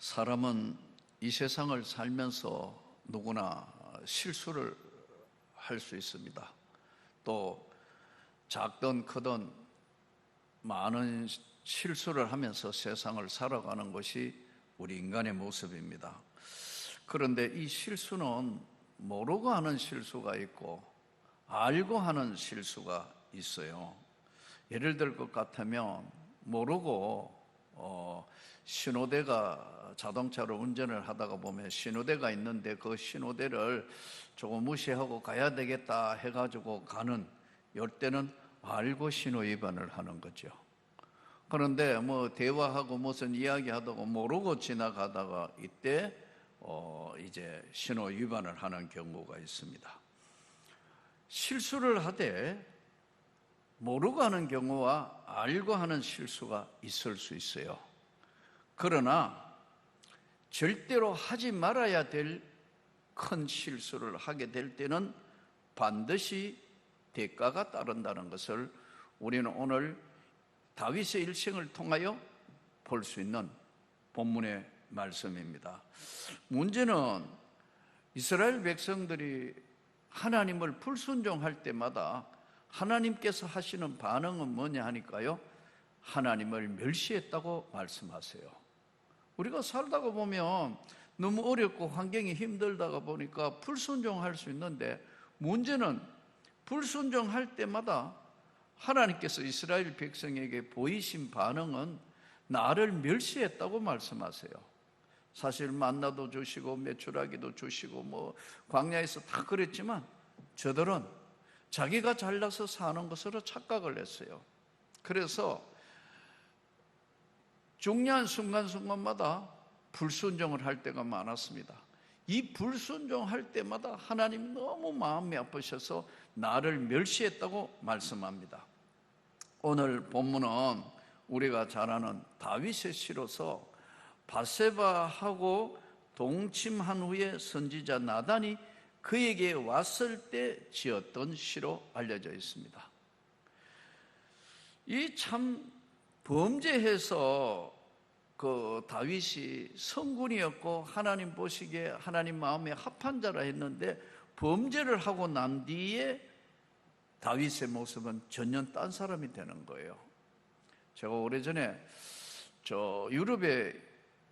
사람은 이 세상을 살면서 누구나 실수를 할 수 있습니다. 또 작든 크든 많은 실수를 하면서 세상을 살아가는 것이 우리 인간의 모습입니다. 그런데 이 실수는 모르고 하는 실수가 있고 알고 하는 실수가 있어요. 예를 들 것 같으면 모르고 신호대가 자동차로 운전을 하다가 보면 신호대가 있는데 그 신호대를 조금 무시하고 가야 되겠다 해가지고 가는, 이럴 때는 알고 신호 위반을 하는 거죠. 그런데 대화하고 무슨 이야기하다가 모르고 지나가다가 이때 이제 신호 위반을 하는 경우가 있습니다. 실수를 하되 모르고 하는 경우와 알고 하는 실수가 있을 수 있어요. 그러나 절대로 하지 말아야 될 큰 실수를 하게 될 때는 반드시 대가가 따른다는 것을 우리는 오늘 다윗의 일생을 통하여 볼 수 있는 본문의 말씀입니다. 문제는 이스라엘 백성들이 하나님을 불순종할 때마다 하나님께서 하시는 반응은 뭐냐 하니까요, 하나님을 멸시했다고 말씀하세요. 우리가 살다가 보면 너무 어렵고 환경이 힘들다가 보니까 불순종할 수 있는데, 문제는 불순종할 때마다 하나님께서 이스라엘 백성에게 보이신 반응은 나를 멸시했다고 말씀하세요. 사실 만나도 주시고 메추라기도 주시고 광야에서 다 그랬지만 저들은 자기가 잘나서 사는 것으로 착각을 했어요. 그래서 중요한 순간순간마다 불순종을 할 때가 많았습니다. 이 불순종할 때마다 하나님이 너무 마음이 아프셔서 나를 멸시했다고 말씀합니다. 오늘 본문은 우리가 잘 아는 다윗의 시로서 바세바하고 동침한 후에 선지자 나단이 그에게 왔을 때 지었던 시로 알려져 있습니다. 이 참 범죄해서 다윗이 성군이었고 하나님 보시기에 하나님 마음에 합한 자라 했는데, 범죄를 하고 난 뒤에 다윗의 모습은 전혀 딴 사람이 되는 거예요. 제가 오래전에 유럽에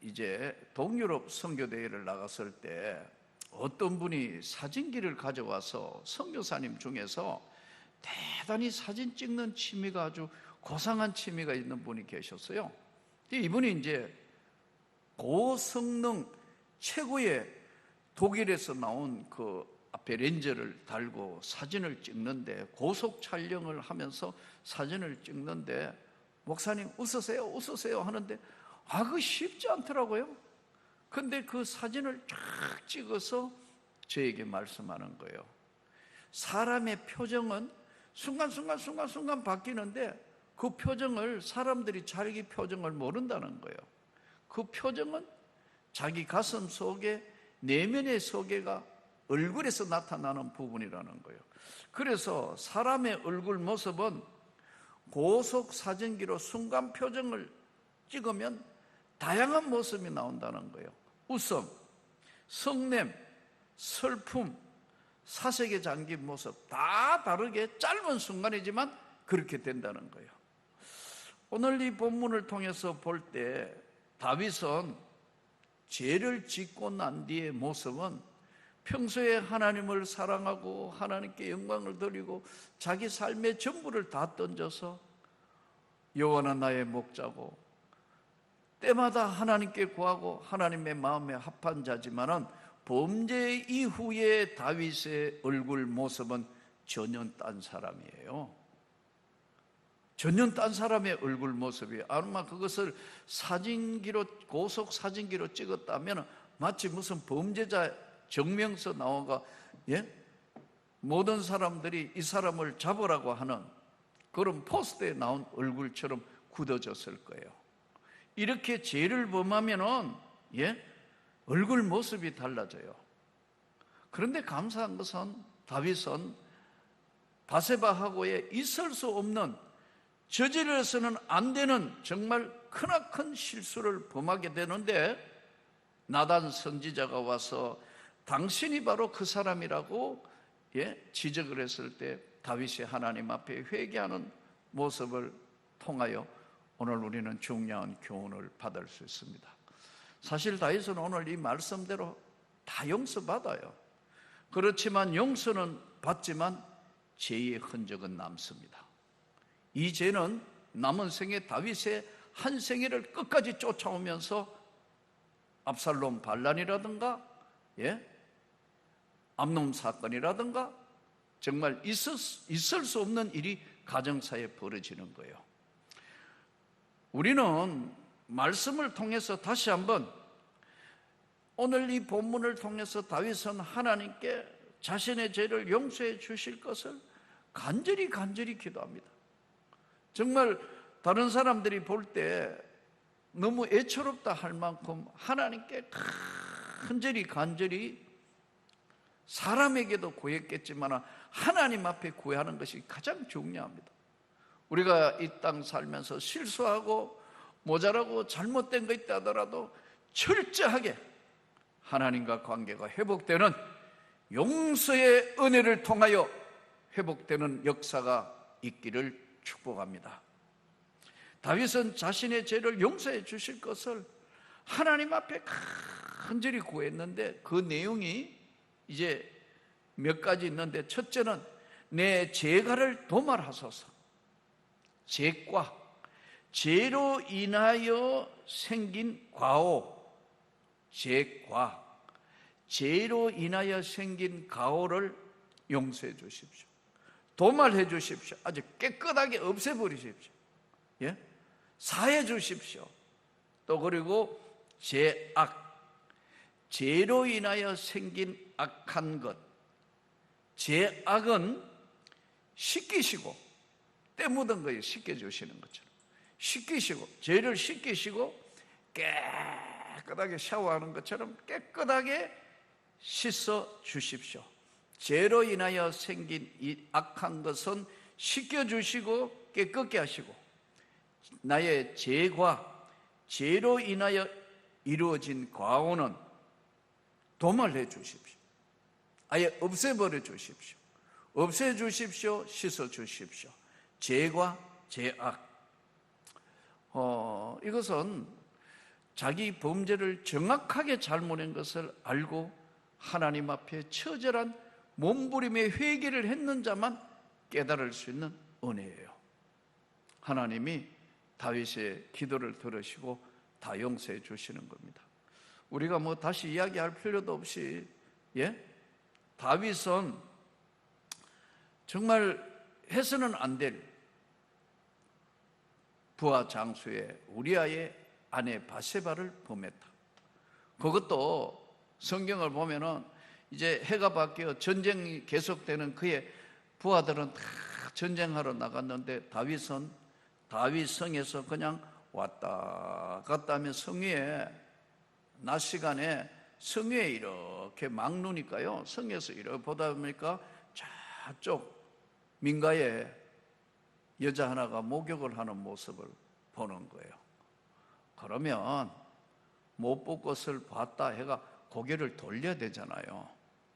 이제 동유럽 선교대회를 나갔을 때 어떤 분이 사진기를 가져와서 선교사님 중에서 대단히 사진 찍는 취미가 아주 고상한 취미가 있는 분이 계셨어요. 이분이 이제 고성능 최고의 독일에서 나온 그 앞에 렌즈를 달고 사진을 찍는데, 고속 촬영을 하면서 사진을 찍는데, 목사님 웃으세요 웃으세요 하는데 그거 쉽지 않더라고요. 근데 그 사진을 쫙 찍어서 저에게 말씀하는 거예요. 사람의 표정은 순간순간 바뀌는데 그 표정을 사람들이 자기 표정을 모른다는 거예요. 그 표정은 자기 가슴 속에, 내면의 소개가 얼굴에서 나타나는 부분이라는 거예요. 그래서 사람의 얼굴 모습은 고속 사진기로 순간 표정을 찍으면 다양한 모습이 나온다는 거예요. 웃음, 성냄, 슬픔, 사색에 잠긴 모습 다 다르게 짧은 순간이지만 그렇게 된다는 거예요. 오늘 이 본문을 통해서 볼 때 다윗은 죄를 짓고 난 뒤의 모습은 평소에 하나님을 사랑하고 하나님께 영광을 드리고 자기 삶의 전부를 다 던져서 여호와는 나의 목자고 때마다 하나님께 구하고 하나님의 마음에 합한 자지만은 범죄 이후의 다윗의 얼굴 모습은 전혀 딴 사람이에요. 전혀 딴 사람의 얼굴 모습이에요. 아마 그것을 사진기로, 고속 사진기로 찍었다면 마치 무슨 범죄자 정명서 나와가 모든 사람들이 이 사람을 잡으라고 하는 그런 포스터에 나온 얼굴처럼 굳어졌을 거예요. 이렇게 죄를 범하면은 얼굴 모습이 달라져요. 그런데 감사한 것은 다윗은 바세바하고의 있을 수 없는, 저질러서는 안 되는 정말 크나큰 실수를 범하게 되는데 나단 선지자가 와서 당신이 바로 그 사람이라고 지적을 했을 때 다윗이 하나님 앞에 회개하는 모습을 통하여 오늘 우리는 중요한 교훈을 받을 수 있습니다. 사실 다윗은 오늘 이 말씀대로 다 용서받아요. 그렇지만 용서는 받지만 죄의 흔적은 남습니다. 이 죄는 남은 생에 다윗의 한 생애를 끝까지 쫓아오면서 압살롬 반란이라든가 암논 사건이라든가 정말 있을 수 없는 일이 가정사에 벌어지는 거예요. 우리는 말씀을 통해서 다시 한번 오늘 이 본문을 통해서 다윗은 하나님께 자신의 죄를 용서해 주실 것을 간절히 기도합니다. 정말 다른 사람들이 볼 때 너무 애처롭다 할 만큼 하나님께 간절히 사람에게도 구했겠지만 하나님 앞에 구하는 것이 가장 중요합니다. 우리가 이 땅 살면서 실수하고 모자라고 잘못된 거 있다 하더라도 철저하게 하나님과 관계가 회복되는 용서의 은혜를 통하여 회복되는 역사가 있기를 축복합니다. 다윗은 자신의 죄를 용서해 주실 것을 하나님 앞에 간절히 구했는데 그 내용이 이제 몇 가지 있는데, 첫째는 내 죄가를 도말하소서. 죄과 죄로 인하여 생긴 과오, 죄과 죄로 인하여 생긴 과오를 용서해 주십시오. 도말해 주십시오. 아주 깨끗하게 없애버리십시오. 사해 주십시오. 또 그리고 죄악, 죄로 인하여 생긴 악한 것, 죄악은 씻기시고 때 묻은 거에 씻겨주시는 것처럼 씻기시고, 죄를 씻기시고 깨끗하게 샤워하는 것처럼 깨끗하게 씻어 주십시오. 죄로 인하여 생긴 이 악한 것은 씻겨주시고 깨끗게 하시고, 나의 죄과 죄로 인하여 이루어진 과오는 도말해 주십시오. 아예 없애버려 주십시오. 없애 주십시오. 씻어 주십시오. 죄과 죄악, 이것은 자기 범죄를 정확하게 잘못한 것을 알고 하나님 앞에 처절한 몸부림의 회개를 했는 자만 깨달을 수 있는 은혜예요. 하나님이 다윗의 기도를 들으시고 다 용서해 주시는 겁니다. 우리가 뭐 다시 이야기할 필요도 없이 다윗은 정말 해서는 안 될 부하 장수의 우리아의 아내 바세바를 범했다. 그것도 성경을 보면은 이제 해가 바뀌어 전쟁이 계속되는 그의 부하들은 다 전쟁하러 나갔는데 다윗은 다윗 성에서 그냥 왔다 갔다 하면 성 위에 낮 시간에 성 위에 이렇게 막 누니까요, 성에서 이렇게 보다 보니까 저쪽 민가에 여자 하나가 목욕을 하는 모습을 보는 거예요. 그러면 못 볼 것을 봤다 해가 고개를 돌려야 되잖아요.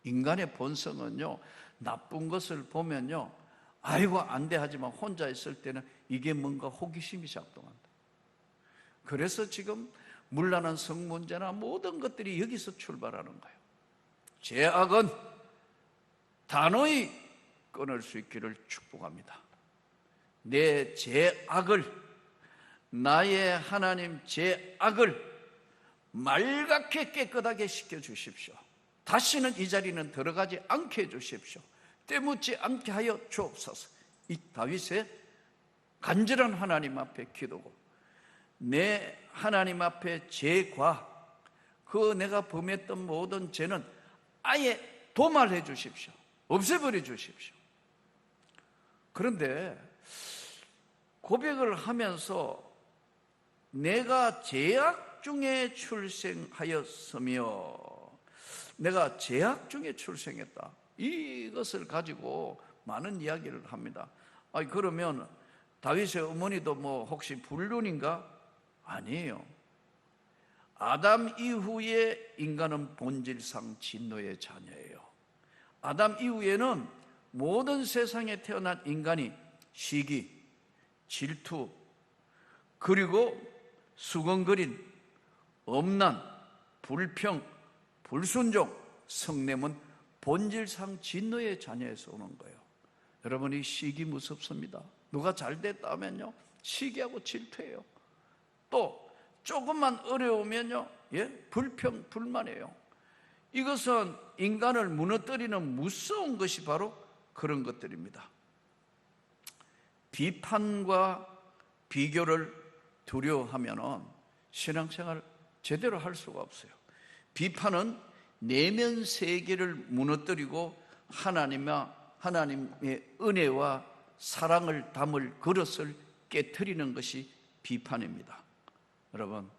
인간의 본성은요, 나쁜 것을 보면요, 아이고 안 돼 하지만 혼자 있을 때는 이게 뭔가 호기심이 작동한다. 그래서 지금 문란한 성 문제나 모든 것들이 여기서 출발하는 거예요. 죄악은 단호히 끊을 수 있기를 축복합니다. 내 죄악을, 나의 하나님 죄악을 말갛게 깨끗하게 씻겨주십시오. 다시는 이 자리는 들어가지 않게 해주십시오. 때묻지 않게 하여 주옵소서. 이 다윗의 간절한 하나님 앞에 기도고, 내 하나님 앞에 죄과 그 내가 범했던 모든 죄는 아예 도말해 주십시오. 없애버려 주십시오. 그런데 고백을 하면서 내가 죄악 중에 출생하였으며, 내가 죄악 중에 출생했다, 이것을 가지고 많은 이야기를 합니다. 그러면 다윗의 어머니도 뭐 혹시 불륜인가? 아니에요. 아담 이후에 인간은 본질상 진노의 자녀예요. 아담 이후에는 모든 세상에 태어난 인간이 시기, 질투, 그리고 수근거린, 엄난, 불평, 불순종, 성냄은 본질상 진노의 자녀에서 오는 거예요. 여러분, 이 시기 무섭습니다. 누가 잘 됐다 하면요, 시기하고 질투해요. 또 조금만 어려우면요, 불평, 불만해요. 이것은 인간을 무너뜨리는 무서운 것이 바로 그런 것들입니다. 비판과 비교를 두려워하면 신앙생활 제대로 할 수가 없어요. 비판은 내면 세계를 무너뜨리고 하나님의 은혜와 사랑을 담을 그릇을 깨트리는 것이 비판입니다. 여러분,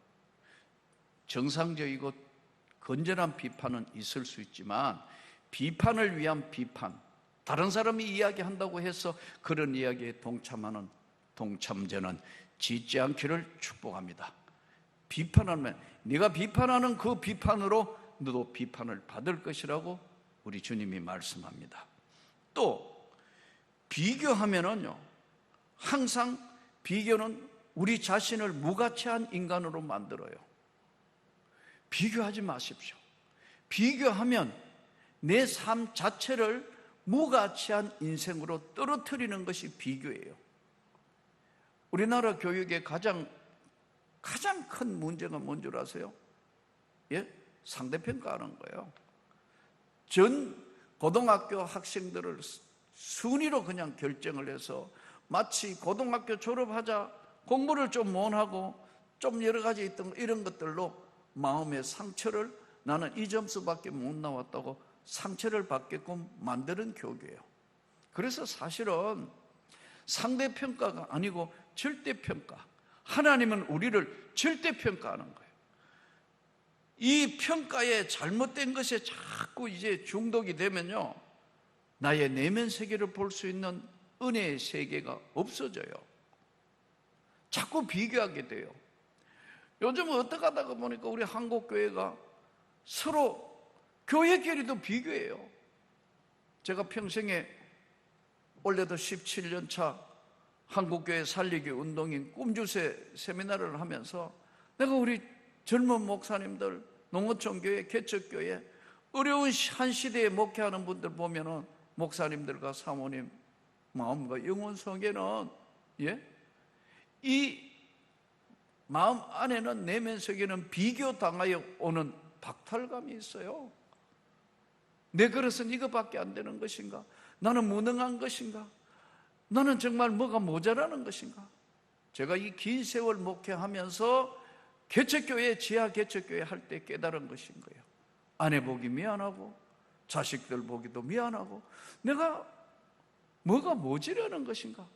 정상적이고 건전한 비판은 있을 수 있지만 비판을 위한 비판, 다른 사람이 이야기한다고 해서 그런 이야기에 동참하는 동참자는 짓지 않기를 축복합니다. 비판하면 네가 비판하는 그 비판으로 너도 비판을 받을 것이라고 우리 주님이 말씀합니다. 또 비교하면은요, 항상 비교는 우리 자신을 무가치한 인간으로 만들어요. 비교하지 마십시오. 비교하면 내 삶 자체를 무가치한 인생으로 떨어뜨리는 것이 비교예요. 우리나라 교육의 가장 큰 문제가 뭔 줄 아세요? 상대평가하는 거예요. 전 고등학교 학생들을 순위로 그냥 결정을 해서 마치 고등학교 졸업하자 공부를 좀 못하고 좀 여러 가지 있던 이런 것들로 마음의 상처를, 나는 이 점수밖에 못 나왔다고 상처를 받게끔 만드는 교육이에요. 그래서 사실은 상대평가가 아니고 절대평가, 하나님은 우리를 절대평가하는 거예요. 이 평가에 잘못된 것에 자꾸 이제 중독이 되면요, 나의 내면 세계를 볼 수 있는 은혜의 세계가 없어져요. 자꾸 비교하게 돼요. 요즘 어떻게 하다가 보니까 우리 한국교회가 서로 교회끼리도 비교해요. 제가 평생에 올해도 17년 차 한국교회 살리기 운동인 꿈주세 세미나를 하면서 내가 우리 젊은 목사님들, 농어촌교회, 개척교회 어려운 한 시대에 목회하는 분들 보면은 목사님들과 사모님 마음과 영혼 속에는 이 마음 안에는, 내면 속에는 비교당하여 오는 박탈감이 있어요. 내 그릇은 이거밖에 안 되는 것인가? 나는 무능한 것인가? 나는 정말 뭐가 모자라는 것인가? 제가 이 긴 세월 목회하면서 개척교회, 지하 개척교회 할 때 깨달은 것인 거예요. 아내 보기 미안하고 자식들 보기도 미안하고 내가 뭐가 모자라는 것인가?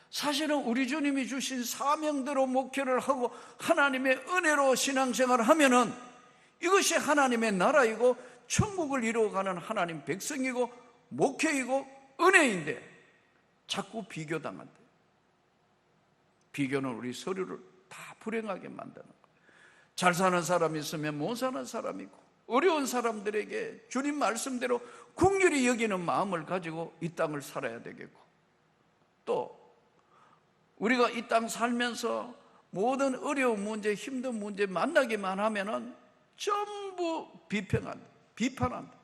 사실은 우리 주님이 주신 사명대로 목회를 하고 하나님의 은혜로 신앙생활을 하면은 이것이 하나님의 나라이고 천국을 이루어가는 하나님 백성이고 목회이고 은혜인데 자꾸 비교당한다. 비교는 우리 서로를 다 불행하게 만드는 거예요. 잘 사는 사람이 있으면 못 사는 사람이 있고, 어려운 사람들에게 주님 말씀대로 긍휼히 여기는 마음을 가지고 이 땅을 살아야 되겠고, 또 우리가 이 땅 살면서 모든 어려운 문제, 힘든 문제 만나기만 하면은 전부 비판한다.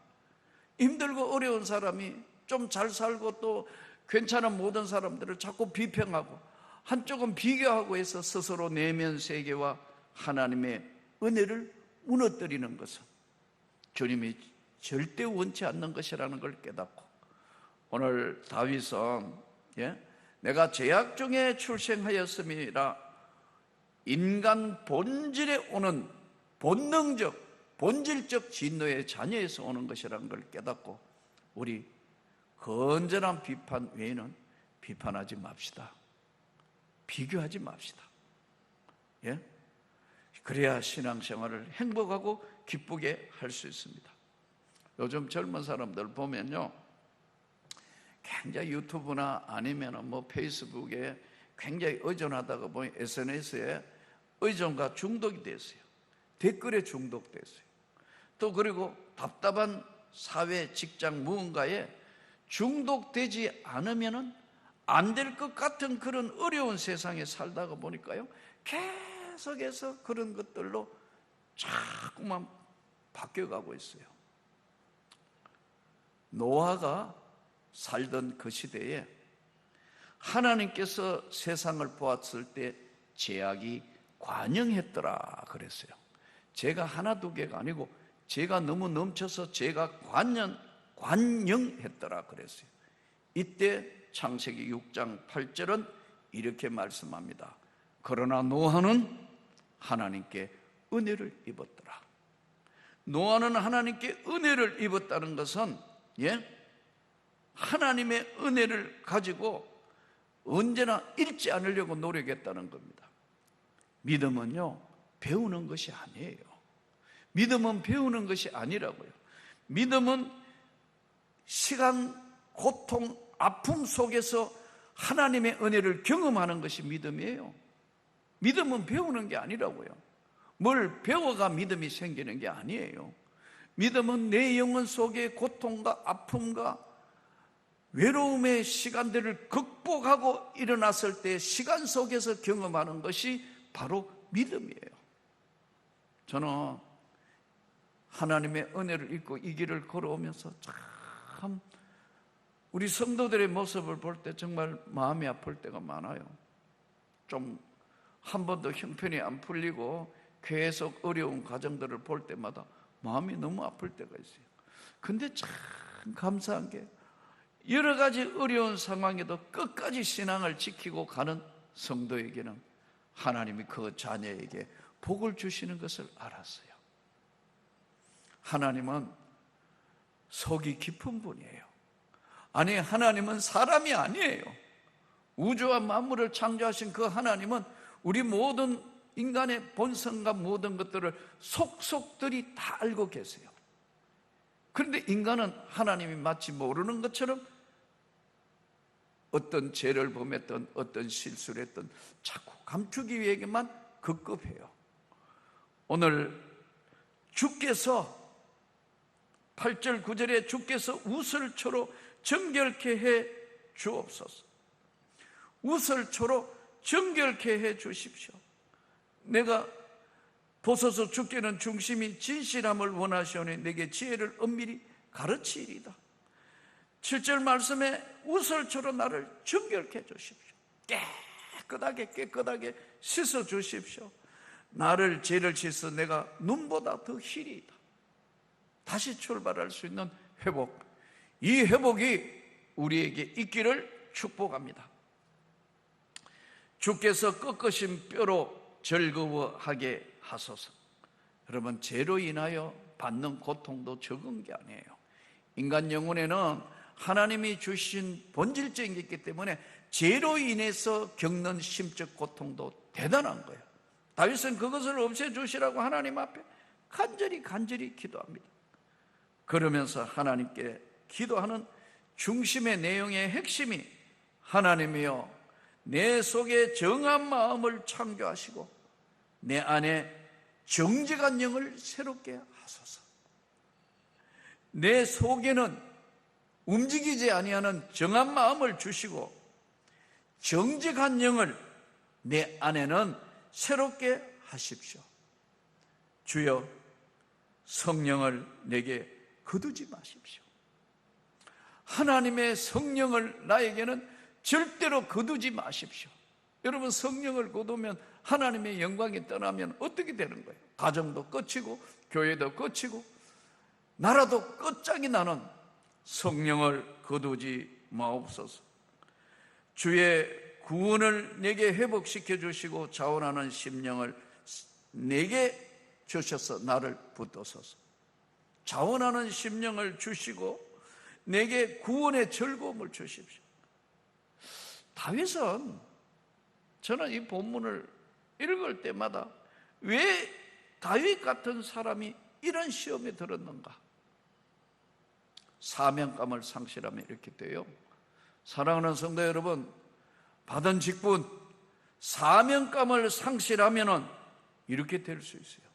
힘들고 어려운 사람이 좀 잘 살고 또 괜찮은 모든 사람들을 자꾸 비평하고 한쪽은 비교하고 해서 스스로 내면 세계와 하나님의 은혜를 무너뜨리는 것은 주님이 절대 원치 않는 것이라는 걸 깨닫고, 오늘 다윗은 내가 죄악 중에 출생하였음이라 인간 본질에 오는 본질적 진노의 자녀에서 오는 것이라는 걸 깨닫고, 우리 건전한 비판 외에는 비판하지 맙시다. 비교하지 맙시다. 그래야 신앙생활을 행복하고 기쁘게 할 수 있습니다. 요즘 젊은 사람들 보면요, 굉장히 유튜브나 아니면 뭐 페이스북에 굉장히 의존하다가 보니 SNS에 의존과 중독이 됐어요. 댓글에 중독됐어요. 또 그리고 답답한 사회, 직장 무언가에 중독되지 않으면 안 될 것 같은 그런 어려운 세상에 살다가 보니까요, 계속해서 그런 것들로 자꾸만 바뀌어가고 있어요. 노아가 살던 그 시대에 하나님께서 세상을 보았을 때 죄악이 관영했더라 그랬어요. 죄가 하나 두 개가 아니고 죄가 너무 넘쳐서 죄가 관영했더라 그랬어요. 이때 창세기 6장 8절은 이렇게 말씀합니다. 그러나 노아는 하나님께 은혜를 입었더라. 노아는 하나님께 은혜를 입었다는 것은 하나님의 은혜를 가지고 언제나 잃지 않으려고 노력했다는 겁니다. 믿음은요, 배우는 것이 아니에요. 믿음은 배우는 것이 아니라고요. 믿음은 시간, 고통, 아픔 속에서 하나님의 은혜를 경험하는 것이 믿음이에요. 믿음은 배우는 게 아니라고요. 뭘 배워가 믿음이 생기는 게 아니에요. 믿음은 내 영혼 속에 고통과 아픔과 외로움의 시간들을 극복하고 일어났을 때 시간 속에서 경험하는 것이 바로 믿음이에요. 저는 하나님의 은혜를 입고 이 길을 걸어오면서 참 우리 성도들의 모습을 볼 때 정말 마음이 아플 때가 많아요. 좀 한 번도 형편이 안 풀리고 계속 어려운 가정들을 볼 때마다 마음이 너무 아플 때가 있어요. 근데 참 감사한 게 여러 가지 어려운 상황에도 끝까지 신앙을 지키고 가는 성도에게는 하나님이 그 자녀에게 복을 주시는 것을 알았어요. 하나님은 속이 깊은 분이에요. 아니, 하나님은 사람이 아니에요. 우주와 만물을 창조하신 그 하나님은 우리 모든 인간의 본성과 모든 것들을 속속들이 다 알고 계세요. 그런데 인간은 하나님이 마치 모르는 것처럼 어떤 죄를 범했던 어떤 실수를 했던 자꾸 감추기 위해만 급급해요. 오늘 주께서 8절 9절에 주께서 우슬초로 정결케 해 주옵소서. 우슬초로 정결케 해 주십시오. 내가 보소서 주께는 중심이 진실함을 원하시오니 내게 지혜를 엄밀히 가르치리이다. 7절 말씀에 우슬초로 나를 정결케 해 주십시오. 깨끗하게 씻어 주십시오. 나를 죄를 씻어 내가 눈보다 더 희리이다. 다시 출발할 수 있는 회복, 이 회복이 우리에게 있기를 축복합니다. 주께서 꺾으신 뼈로 즐거워하게 하소서. 여러분, 죄로 인하여 받는 고통도 적은 게 아니에요. 인간 영혼에는 하나님이 주신 본질적인 게 있기 때문에 죄로 인해서 겪는 심적 고통도 대단한 거예요. 다윗은 그것을 없애주시라고 하나님 앞에 간절히 기도합니다. 그러면서 하나님께 기도하는 중심의 내용의 핵심이 하나님이여 내 속에 정한 마음을 창조하시고 내 안에 정직한 영을 새롭게 하소서. 내 속에는 움직이지 아니하는 정한 마음을 주시고 정직한 영을 내 안에는 새롭게 하십시오. 주여, 성령을 내게 거두지 마십시오. 하나님의 성령을 나에게는 절대로 거두지 마십시오. 여러분, 성령을 거두면 하나님의 영광이 떠나면 어떻게 되는 거예요? 가정도 끝이고 교회도 끝이고 나라도 끝장이 나는 성령을 거두지 마옵소서. 주의 구원을 내게 회복시켜 주시고 자원하는 심령을 내게 주셔서 나를 붙드소서. 자원하는 심령을 주시고 내게 구원의 즐거움을 주십시오. 다윗은, 저는 이 본문을 읽을 때마다 왜 다윗 같은 사람이 이런 시험에 들었는가? 사명감을 상실하면 이렇게 돼요. 사랑하는 성도 여러분, 받은 직분, 사명감을 상실하면 이렇게 될 수 있어요.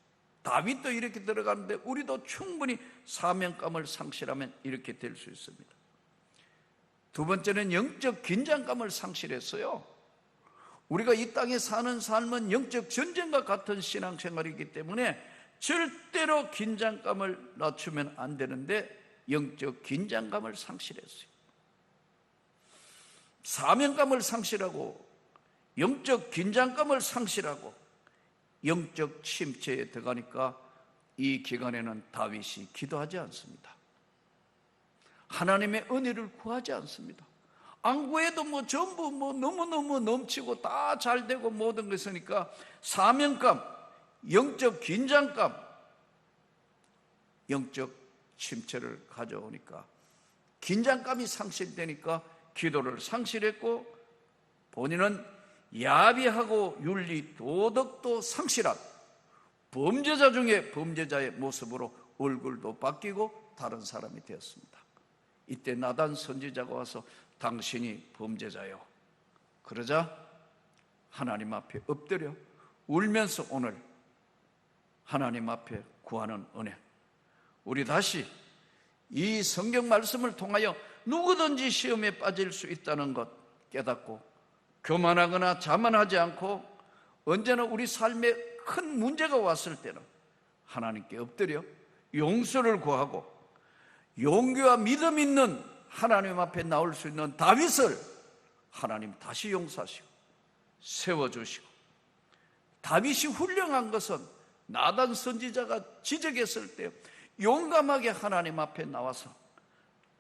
다윗도 이렇게 들어가는데 우리도 충분히 사명감을 상실하면 이렇게 될 수 있습니다. 두 번째는 영적 긴장감을 상실했어요. 우리가 이 땅에 사는 삶은 영적 전쟁과 같은 신앙생활이기 때문에 절대로 긴장감을 낮추면 안 되는데 영적 긴장감을 상실했어요. 사명감을 상실하고 영적 긴장감을 상실하고 영적 침체에 들어가니까 이 기간에는 다윗이 기도하지 않습니다. 하나님의 은혜를 구하지 않습니다. 안 구해도 전부 너무너무 넘치고 다 잘되고 모든 것이니까 사명감, 영적 긴장감, 영적 침체를 가져오니까 긴장감이 상실되니까 기도를 상실했고 본인은 야비하고 윤리, 도덕도 상실한 범죄자 중에 범죄자의 모습으로 얼굴도 바뀌고 다른 사람이 되었습니다. 이때 나단 선지자가 와서 당신이 범죄자요. 그러자 하나님 앞에 엎드려 울면서 오늘 하나님 앞에 구하는 은혜. 우리 다시 이 성경 말씀을 통하여 누구든지 시험에 빠질 수 있다는 것 깨닫고 교만하거나 자만하지 않고 언제나 우리 삶에 큰 문제가 왔을 때는 하나님께 엎드려 용서를 구하고 용기와 믿음 있는 하나님 앞에 나올 수 있는 다윗을 하나님 다시 용서하시고 세워주시고, 다윗이 훌륭한 것은 나단 선지자가 지적했을 때 용감하게 하나님 앞에 나와서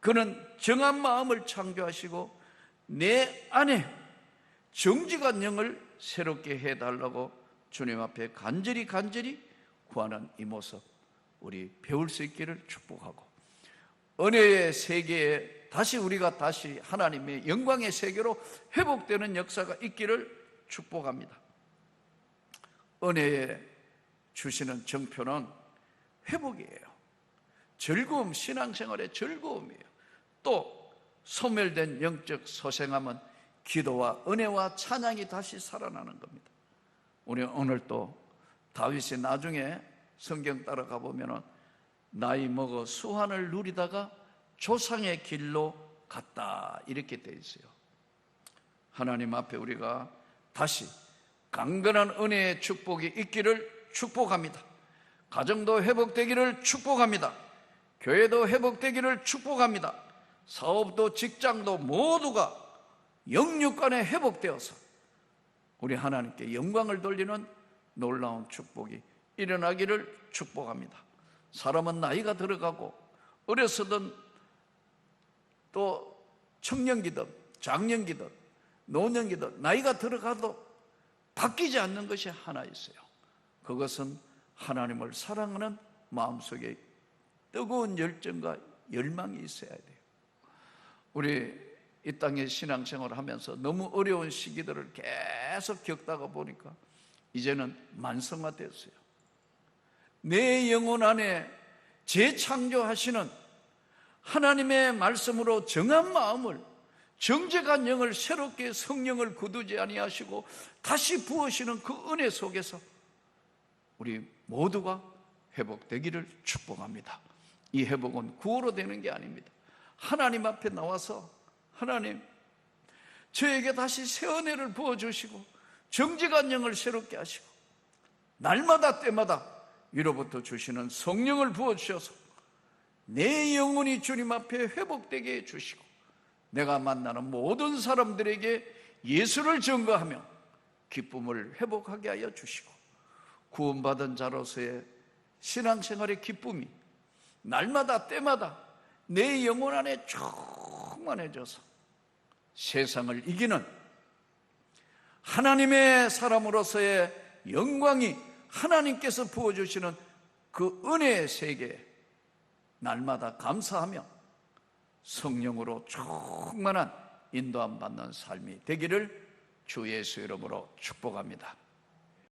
그는 정한 마음을 창조하시고 내 안에 정직한 영을 새롭게 해달라고 주님 앞에 간절히 구하는 이 모습 우리 배울 수 있기를 축복하고, 은혜의 세계에 우리가 다시 하나님의 영광의 세계로 회복되는 역사가 있기를 축복합니다. 은혜에 주시는 정표는 회복이에요. 즐거움, 신앙생활의 즐거움이에요. 또 소멸된 영적 소생함은 기도와 은혜와 찬양이 다시 살아나는 겁니다. 우리 오늘 또 다윗이 나중에 성경 따라가 보면 나이 먹어 수환을 누리다가 조상의 길로 갔다 이렇게 되어 있어요. 하나님 앞에 우리가 다시 강건한 은혜의 축복이 있기를 축복합니다. 가정도 회복되기를 축복합니다. 교회도 회복되기를 축복합니다. 사업도 직장도 모두가 영육간에 회복되어서 우리 하나님께 영광을 돌리는 놀라운 축복이 일어나기를 축복합니다. 사람은 나이가 들어가고 어려서든 또 청년기든 장년기든 노년기든 나이가 들어가도 바뀌지 않는 것이 하나 있어요. 그것은 하나님을 사랑하는 마음속에 뜨거운 열정과 열망이 있어야 돼요. 우리 이 땅에 신앙생활을 하면서 너무 어려운 시기들을 계속 겪다가 보니까 이제는 만성화됐어요. 내 영혼 안에 재창조하시는 하나님의 말씀으로 정한 마음을, 정직한 영을 새롭게 성령을 거두지 아니하시고 다시 부으시는 그 은혜 속에서 우리 모두가 회복되기를 축복합니다. 이 회복은 구호로 되는 게 아닙니다. 하나님 앞에 나와서 하나님, 저에게 다시 새 은혜를 부어주시고 정직한 영을 새롭게 하시고 날마다 때마다 위로부터 주시는 성령을 부어주셔서 내 영혼이 주님 앞에 회복되게 해주시고 내가 만나는 모든 사람들에게 예수를 증거하며 기쁨을 회복하게 하여 주시고 구원받은 자로서의 신앙생활의 기쁨이 날마다 때마다 내 영혼 안에 충만해져서 세상을 이기는 하나님의 사람으로서의 영광이 하나님께서 부어주시는 그 은혜의 세계에 날마다 감사하며 성령으로 충만한 인도함 받는 삶이 되기를 주 예수 이름으로 축복합니다.